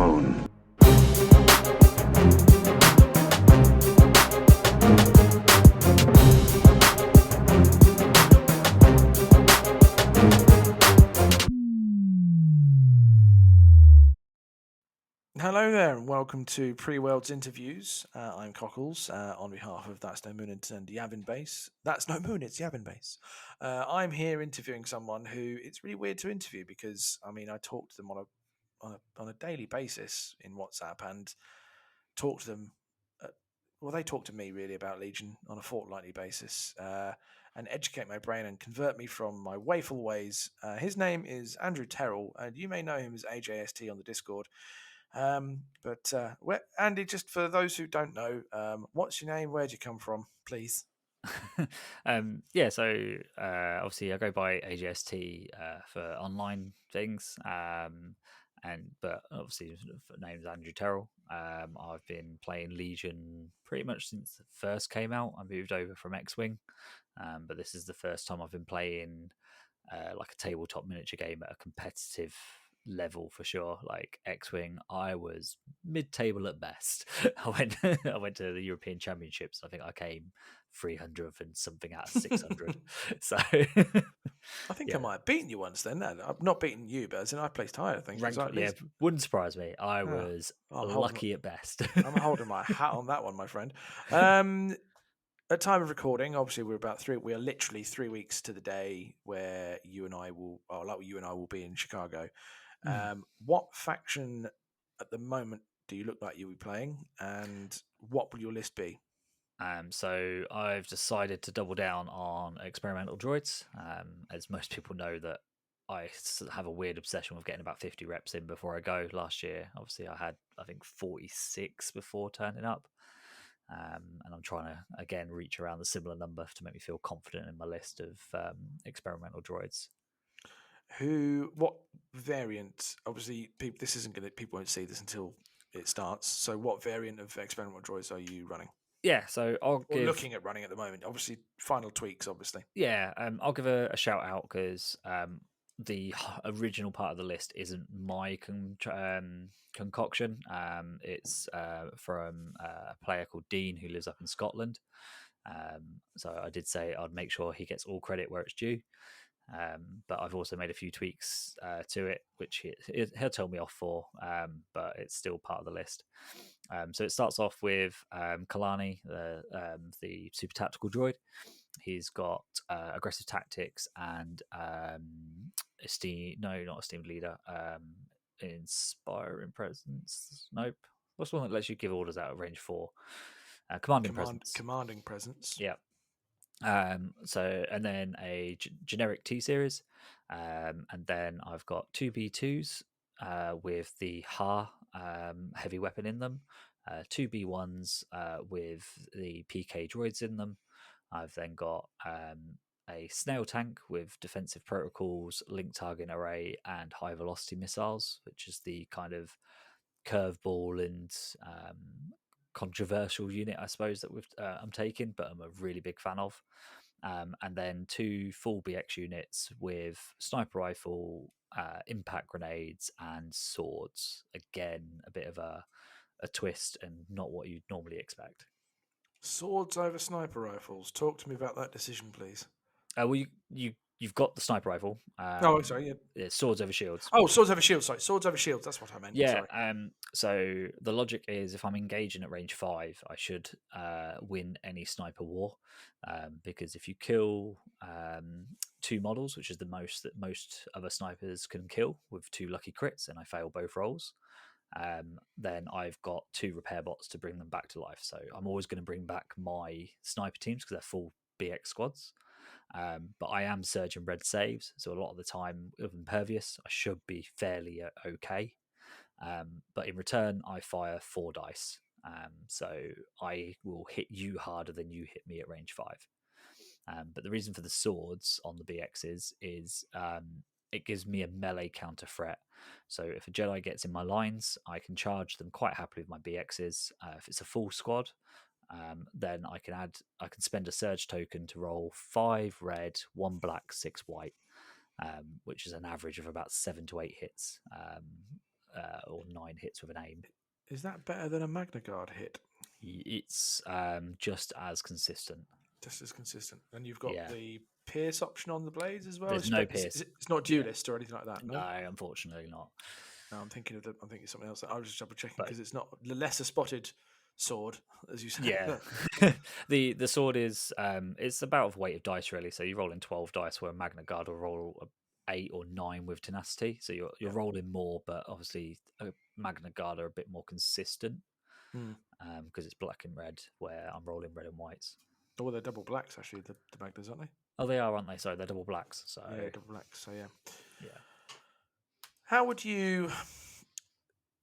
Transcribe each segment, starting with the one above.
moon. Hello there, and welcome to Pre-Worlds Interviews. I'm Cockles on behalf of That's No Moon and Yavin Base. That's No Moon, it's Yavin Base. I'm here interviewing someone who it's really weird to interview because I talk to them on a daily basis in WhatsApp and talk to them. They talk to me really about Legion on a fortnightly basis and educate my brain and convert me from my wayful ways. His name is Andrew Terrell, and you may know him as AJST on the Discord. Andy, just for those who don't know, what's your name? Where'd you come from, please? Obviously I go by AGST for online things, but obviously the name's Andrew Terrell. I've been playing Legion pretty much since it first came out. I moved over from X-Wing, but this is the first time I've been playing like a tabletop miniature game at a competitive level for sure. Like X-Wing, I was mid-table at best. I went to the European Championships. I think I came 300th and something out of 600. So I think I yeah, might have beaten you once then. I've not beaten you, but as in I placed higher, I think. wouldn't surprise me. I Oh, was I'm holding, lucky at best. I'm holding my hat on that one, my friend. At time of recording, obviously we are literally 3 weeks to the day where you and I will be in Chicago. What faction at the moment do you look like you'll be playing, and what will your list be? So I've decided to double down on experimental droids. As most people know, that I have a weird obsession with getting about 50 reps in before I go. Last year, obviously, I had I think 46 before turning up, and I'm trying to again reach around the similar number to make me feel confident in my list of experimental droids. What variant? Obviously, people won't see this until it starts. So, what variant of experimental droids are you running? Yeah, so Or looking at running at the moment? Obviously, final tweaks. Obviously, I'll give a shout out because the original part of the list isn't my concoction. It's from a player called Dean who lives up in Scotland. So I did say I'd make sure he gets all credit where it's due. But I've also made a few tweaks to it, which he'll tell me off for, but it's still part of the list. So it starts off with Kalani, the super tactical droid. He's got aggressive tactics and not esteemed leader, inspiring presence. Nope. What's the one that lets you give orders out of range 4? Commanding presence. Commanding presence. Yeah. And then a generic T series, and then I've got 2B2s with the Ha heavy weapon in them, 2B1s with the PK droids in them. I've then got a snail tank with defensive protocols, link target array, and high velocity missiles, which is the kind of curveball and controversial unit, I suppose, that I'm taking, but I'm a really big fan of. And then 2 full BX units with sniper rifle, impact grenades, and swords. Again, a bit of a twist and not what you'd normally expect. Swords over sniper rifles. Talk to me about that decision, please. Well, you've got the sniper rifle. Sorry. Yeah, swords over shields. Oh, swords over shields. Sorry, swords over shields. That's what I meant. Yeah. Sorry. So the logic is, if I'm engaging at range 5, I should win any sniper war, because if you kill 2 models, which is the most that most other snipers can kill with 2 lucky crits, and I fail both rolls, then I've got 2 repair bots to bring them back to life. So I'm always going to bring back my sniper teams because they're full BX squads. But I am surgeon red saves, so a lot of the time with impervious, I should be fairly okay. But in return, I fire 4 dice, so I will hit you harder than you hit me at range 5. But the reason for the swords on the BXs is it gives me a melee counter threat. So if a Jedi gets in my lines, I can charge them quite happily with my BXs. If it's a full squad, then I can spend a surge token to roll 5 red, 1 black, 6 white, which is an average of about 7 to 8 hits. or 9 hits with an aim. Is that better than a Magna Guard hit? It's just as consistent. Just as consistent. And you've got Yeah, the pierce option on the blades as well. there's no pierce. It's not Yeah, duelist or anything like that. no, No. unfortunately not. No, I'm thinking of something else. I was just double checking But because it's not the lesser spotted sword, as you say. yeah, the sword is it's about a weight of dice really. So you're rolling 12 dice, where a Magna Guard will roll 8 or 9 with tenacity. So you're Yeah. rolling more, but obviously a Magna Guard are a bit more consistent Hmm. because it's black and red, where I'm rolling red and whites. Oh, well, they're double blacks actually. The Magnas, aren't they? Oh, they are, aren't they? Sorry, they're double blacks. So Yeah, double blacks. So yeah. yeah, How would you?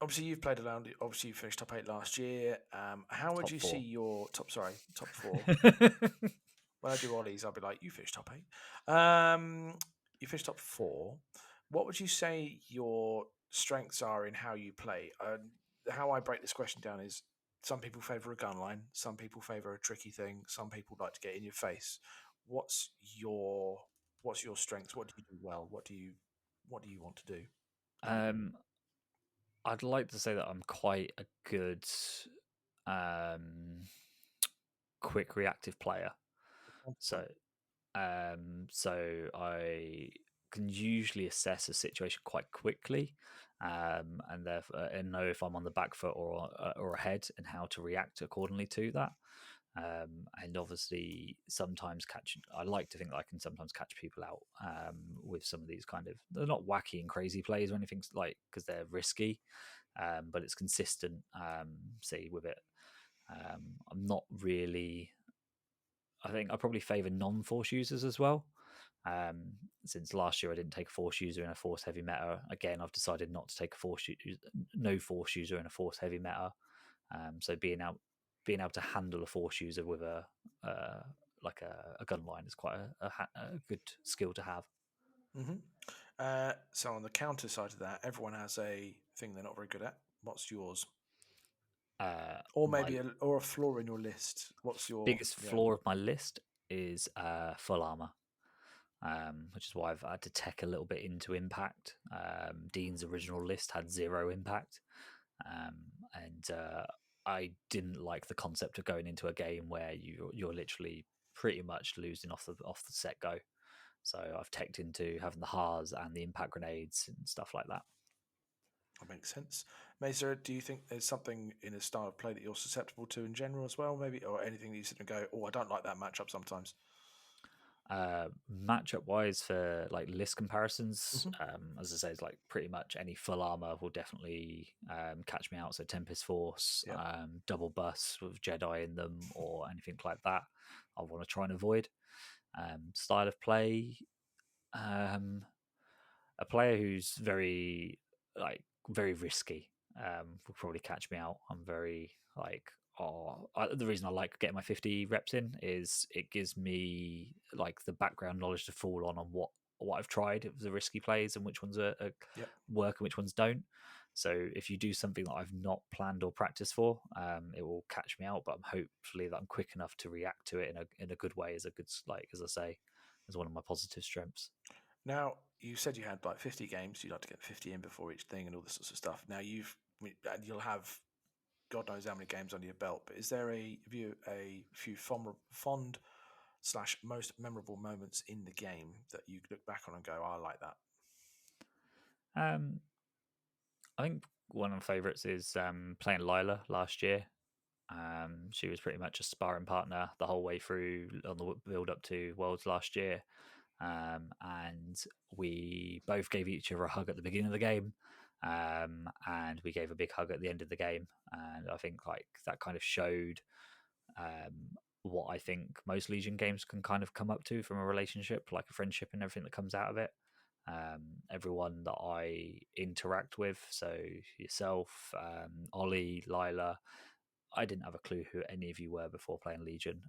Obviously, you've played around. Obviously, you finished top 8 last year. How would top you see four. your top? Sorry, top 4. When I do Ollies, I'll be like, you finished top 8. You finished top 4. What would you say your strengths are in how you play? How I break this question down is some people favour a gun line, some people favour a tricky thing, some people like to get in your face. What's your What's your strengths? What do you do well? What do you want to do? um, I'd like to say that I'm quite a good um, quick reactive player. So so I can usually assess a situation quite quickly, and therefore and know if I'm on the back foot or ahead, and how to react accordingly to that. And obviously, sometimes catch. I like to think that I can sometimes catch people out with some of these kind of. They're not wacky and crazy plays or anything like because they're risky, but it's consistent. See with it. I'm not really. I think I probably favour non-force users as well. Since last year I didn't take a force user in a force heavy meta. Again, I've decided not to take a no force user in a force heavy meta. So being able to handle a force user with uh, a gun line is quite a good skill to have. Hmm. So on the counter side of that, everyone has a thing they're not very good at. What's yours? Or My maybe a flaw in your list. What's your biggest yeah? flaw of my list is full armor. Which is why I've had to tech a little bit into impact. Dean's original list had 0 impact, um, and I didn't like the concept of going into a game where you're literally pretty much losing off the set go. So I've teched into having the Haas and the impact grenades and stuff like that. That makes sense. Mazer, do you think there's something in a style of play that you're susceptible to in general as well, maybe, or anything that you sit and go, "Oh, I don't like that matchup sometimes." Matchup wise, for like list comparisons, Hmm. as I say, it's like pretty much any full armor will definitely catch me out. So Tempest Force, Yeah. double busts with Jedi in them, or anything like that, I want to try and avoid. Style of play, um, a player who's very risky will probably catch me out. I'm very the reason I like getting my 50 reps in is it gives me like the background knowledge to fall on what I've tried of the risky plays and which ones Yep. work and which ones don't. So if you do something that I've not planned or practiced for, it will catch me out. But I'm hopefully that I'm quick enough to react to it in a good way, as a good, like, as I say, as one of my positive strengths. Now you said you had like 50 games. You'd like to get 50 in before each thing and all this sorts of stuff. Now and you'll have God knows how many games under your belt. But is there a few fond slash most memorable moments in the game that you look back on and go, "Oh, I like that." Um, I think one of my favourites is playing Lila last year. She was pretty much a sparring partner the whole way through on the build up to Worlds last year. And we both gave each other a hug at the beginning of the game. And we gave a big hug at the end of the game. And I think like that kind of showed what I think most Legion games can kind of come up to from a relationship, like a friendship and everything that comes out of it. Everyone that I interact with, so yourself, Ollie, Lila, I didn't have a clue who any of you were before playing Legion,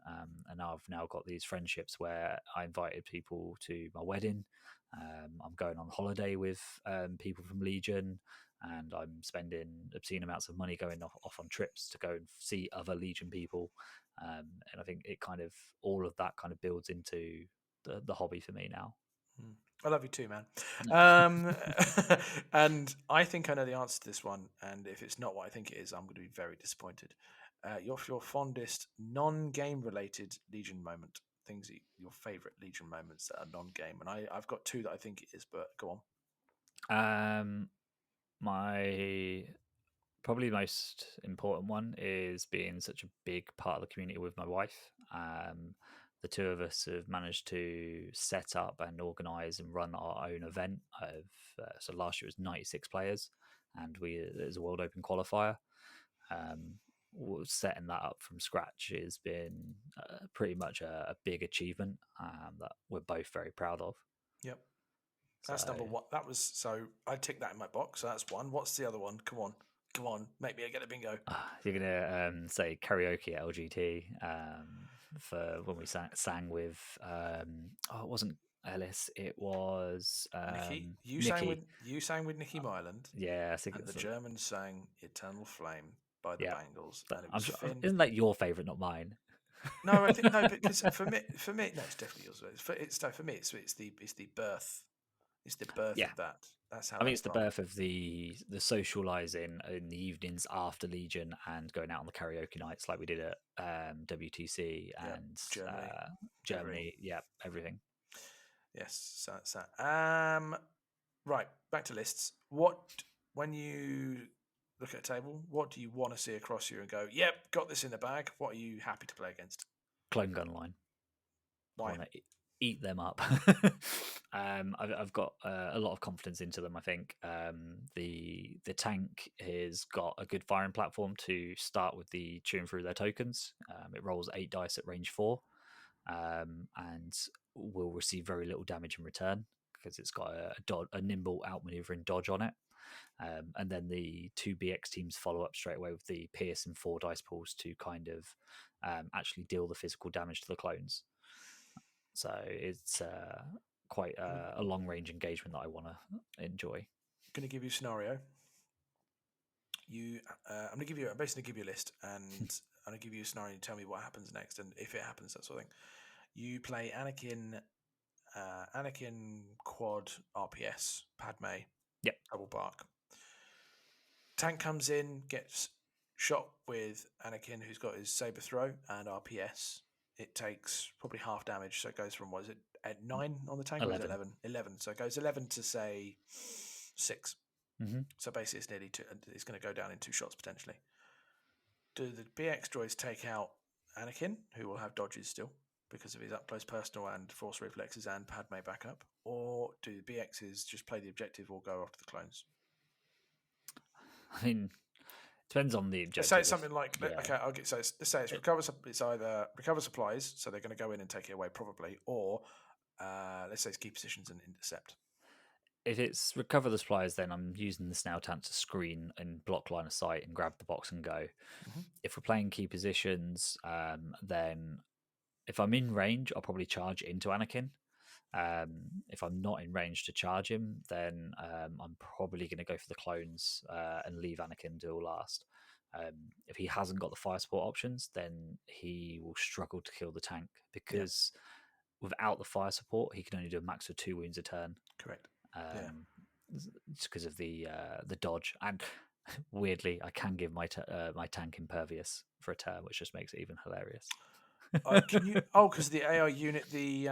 and I've now got these friendships where I invited people to my wedding. I'm going on holiday with people from Legion, and I'm spending obscene amounts of money going off on trips to go and see other Legion people. And I think it kind of all of that kind of builds into the hobby for me now. I love you too, man. Um, and I think I know the answer to this one. And if it's not what I think it is, I'm going to be very disappointed. Your fondest non-game related Legion moment, your favorite Legion moments that are non-game, and I've got two that I think it is, but go on. My probably most important one is being such a big part of the community with my wife. The two of us have managed to set up and organize and run our own event. So last year was 96 players, and there's a World Open qualifier. Um, Setting that up from scratch has been pretty much a big achievement that we're both very proud of. Yep, So that's number one. That was so I ticked that in my box. So that's one. What's the other one? Come on, make me get a bingo. you're gonna say karaoke at LGT for when we sang with it wasn't Ellis, it was Nikki, Nikki. you sang with Nikki Myland, Yeah, I think and the it's Germans sang "Eternal Flame" by the yeah. Bangles, So and it I'm was sure, Finn. isn't that your favourite, not mine? No, I think no, because for me, no, it's definitely yours. For me, it's the birth Yeah, of that. That's how I mean that it's the started. birth of the socialising in the evenings after Legion and going out on the karaoke nights like we did at WTC Yeah, and Germany, everything. Germany. Yeah, everything. Yes, so that's that. Right, back to lists. When you look at a table, what do you want to see across you and go, "Yep, got this in the bag." What are you happy to play against? Clone gun line. I Why? want to eat them up. I've got a lot of confidence into them. I think the tank has got a good firing platform to start with the chewing through their tokens. It rolls 8 dice at range 4, and will receive very little damage in return because it's got a nimble outmaneuvering dodge on it. And then the two BX teams follow up straight away with the Pierce and 4 dice pools to kind of actually deal the physical damage to the clones. So it's quite I'm a long range engagement that I want to enjoy. going to give you a scenario. I'm going to give you. I'm basically going to give you a list, and I'm going to give you a scenario. And tell me what happens next, and if it happens, that sort of thing. You play Anakin quad RPS Padme Yep, double bark. Tank comes in, gets shot with Anakin, who's got his saber throw and RPS. It takes probably half damage, so it goes from what is it at 9 on the tank, or is it 11. 11? 11. So it goes 11 to say 6. Mm-hmm. So basically, it's nearly two. It's going to go down in 2 shots potentially. Do the BX droids take out Anakin, who will have dodges still because of his up close personal and force reflexes and Padme backup, or do the BXs just play the objective or go after the clones? I mean, depends on the Let's say objective. it's something like Yeah, okay, I'll get so let's say it's it, recover. It's either recover supplies, so they're going to go in and take it away probably, or let's say it's key positions and intercept. if it's recover the supplies, then I'm using the snail tank to screen and block line of sight and grab the box and go. Mm-hmm. If we're playing key positions, then if I'm in range, I'll probably charge into Anakin. If I'm not in range to charge him, then I'm probably going to go for the clones and leave Anakin duel last. If he hasn't got the fire support options, then he will struggle to kill the tank Yeah, because without the fire support, he can only do a max of 2 wounds a turn. correct. Yeah, Um, just because of the dodge, and weirdly, I can give my tank impervious for a turn, which just makes it even hilarious. can you? Oh, because the AI unit, the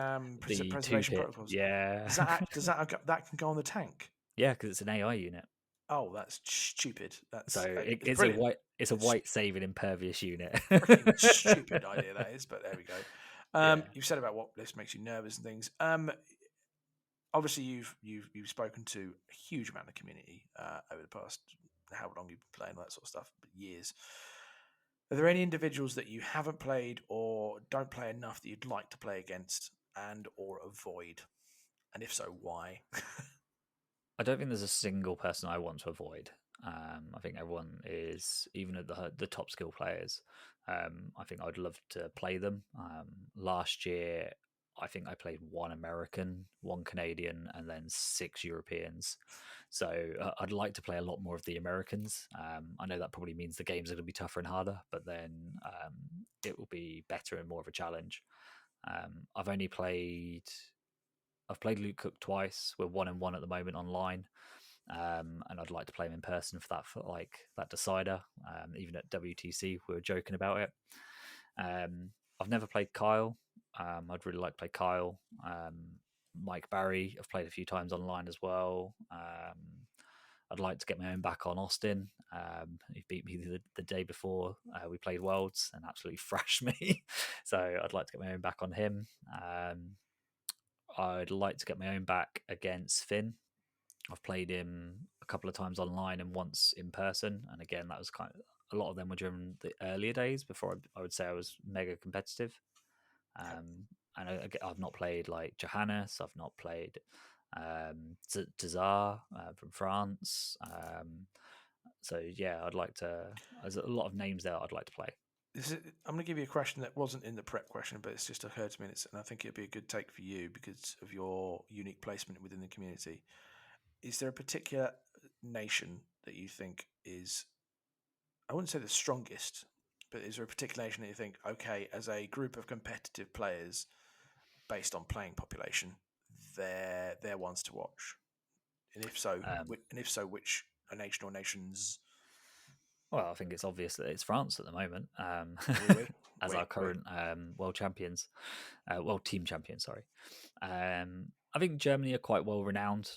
The two preservation pip, protocols. yeah, That can go on the tank? yeah, because it's an AI unit. Oh, that's stupid. So It's it's a brilliant. It's white saving impervious unit. freaking stupid idea that is, but there we go. Yeah, You've said about what list makes you nervous and things. Obviously you've spoken to a huge amount of community over the past how long you've been playing all that sort of stuff, but years. Are there any individuals that you haven't played or don't play enough that you'd like to play against and or avoid? And if so, why? I don't think there's a single person I want to avoid. I think everyone is, even at the top skill players. I think I'd love to play them. Last year, I think I played one American, one Canadian, and then 6 Europeans. So I'd like to play a lot more of the Americans. I know that probably means the games are going to be tougher and harder, but then it will be better and more of a challenge. I've only played I've played Luke Cook twice. We're 1-1 at the moment online, and I'd like to play him in person for like that decider. Even at WTC, we were joking about it. I've never played Kyle. I'd really like to play Kyle. Mike Barry, I've played a few times online as well. I'd like to get my own back on Austin. He beat me the day before we played Worlds and absolutely thrashed me. So I'd like to get my own back on him. I'd like to get my own back against Finn. I've played him a couple of times online and once in person. And again, that was kind of a lot of them were during the earlier days before I would say I was mega competitive. Yep. And I've not played like Johannes. I've not played Tazar from France. So yeah, I'd like to. There's a lot of names there I'd like to play. I'm going to give you a question that wasn't in the prep question, but it's just occurred to me, and I think it'd be a good take for you because of your unique placement within the community. Is there a particular nation that you think is, I wouldn't say the strongest, but is there a particular nation that you think, okay, as a group of competitive players based on playing population, they're ones to watch? And if so, Um, which a nation or nations? well, I think it's obvious that it's France at the moment, Oui, oui, as oui, our oui. current world champions, world team champions. Sorry. I think Germany are quite well renowned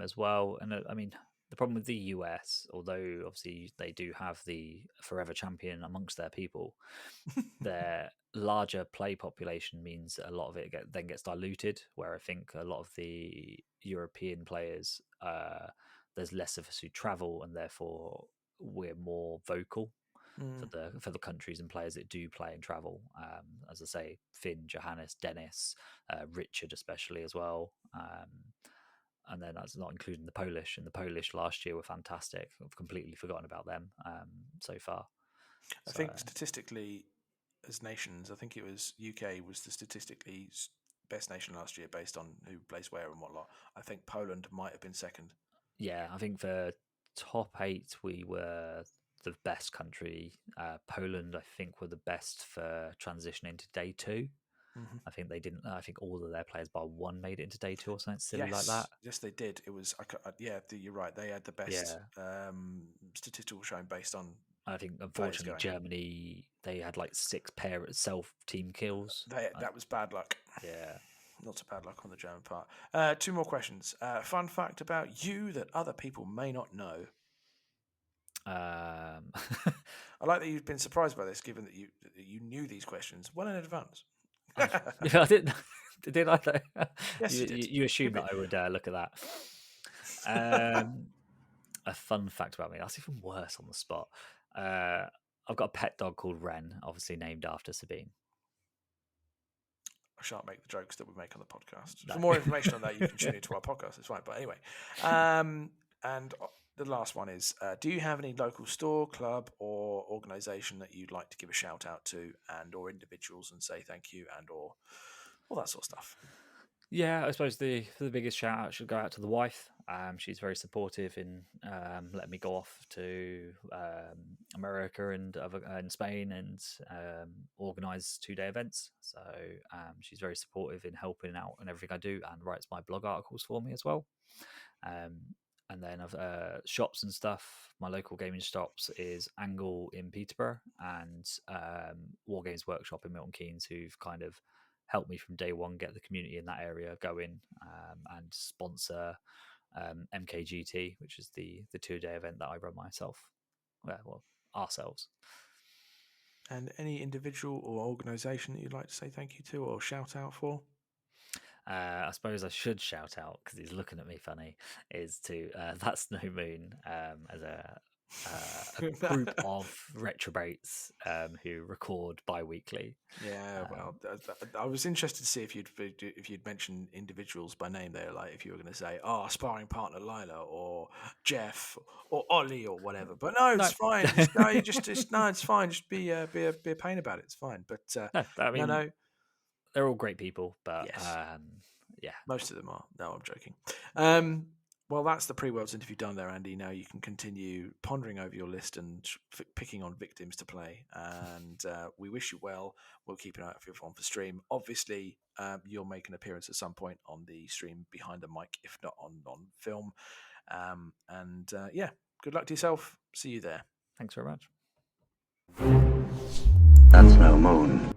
as well, and I mean the problem with the US, although obviously they do have the forever champion amongst their people, their larger play population means a lot of it then gets diluted. Where I think a lot of the European players, there's less of us who travel, and therefore we're more vocal Mm. for the countries and players that do play and travel. As I say, Finn, Johannes, Dennis, Richard, especially as well. And then that's not including the Polish. And the Polish last year were fantastic. I've completely forgotten about them so far. I So think statistically, as nations, I think it was UK was the statistically best nation last year based on who plays where and whatnot. I think Poland might have been second. yeah, I think for top 8 we were the best country. Poland, I think, were the best for transitioning to day 2. Mm-hmm. I think they didn't. I think all of their players bar one made it into day 2 or something silly like Yes, that. yes, they did. It was, yeah, you're right. They had the best Yeah, statistical showing based on I think players unfortunately going. Germany they had like 6 pair self team kills. That was bad luck. Yeah. Not so bad luck on the German part. 2 more questions. Fun fact about you that other people may not know. Um, I like that you've been surprised by this, given that you knew these questions well in advance. yeah, I didn't. Did I? Yes, you did. You assume Give that it. I would look at that. A fun fact about me. That's even worse on the spot. I've got a pet dog called Ren, obviously named after Sabine. I shan't make the jokes that we make on the podcast. No. For more information on that, you can tune into our podcast. It's fine. But anyway, and the last one is: do you have any local store, club, or organisation that you'd like to give a shout out to, and/or individuals, and say thank you, and/or all that sort of stuff? Yeah, I suppose the biggest shout out should go out to the wife. She's very supportive in letting me go off to America and and Spain and organise 2-day events. So she's very supportive in helping out and everything I do, and writes my blog articles for me as well. Um, and then I've shops and stuff. My local gaming shops is Angle in Peterborough and War Games Workshop in Milton Keynes, who've kind of helped me from day one get the community in that area going and sponsor MKGT, which is the 2-day event that I run myself. Well, ourselves. And any individual or organisation that you'd like to say thank you to or shout out for? I suppose I should shout out because he's looking at me funny. Is to That's No Moon as a group of retrobates who record bi-weekly. Yeah, well, I was interested to see if you'd mention individuals by name there, like if you were going to say, "Oh, sparring partner Lila," or Jeff, or Ollie, or whatever. But no, it's No, fine. Just no, it's fine. Just be a pain about it. It's fine. But no, I no, mean no, they're all great people, but yes, yeah, most of them are. No, I'm joking. Um, Well, that's the pre-worlds interview done there, Andy. Now you can continue pondering over your list and picking on victims to play. And we wish you well. We'll keep an eye out for everyone for stream. Obviously, you'll make an appearance at some point on the stream behind the mic, if not on film. Yeah, good luck to yourself. See you there. Thanks very much. That's no moon.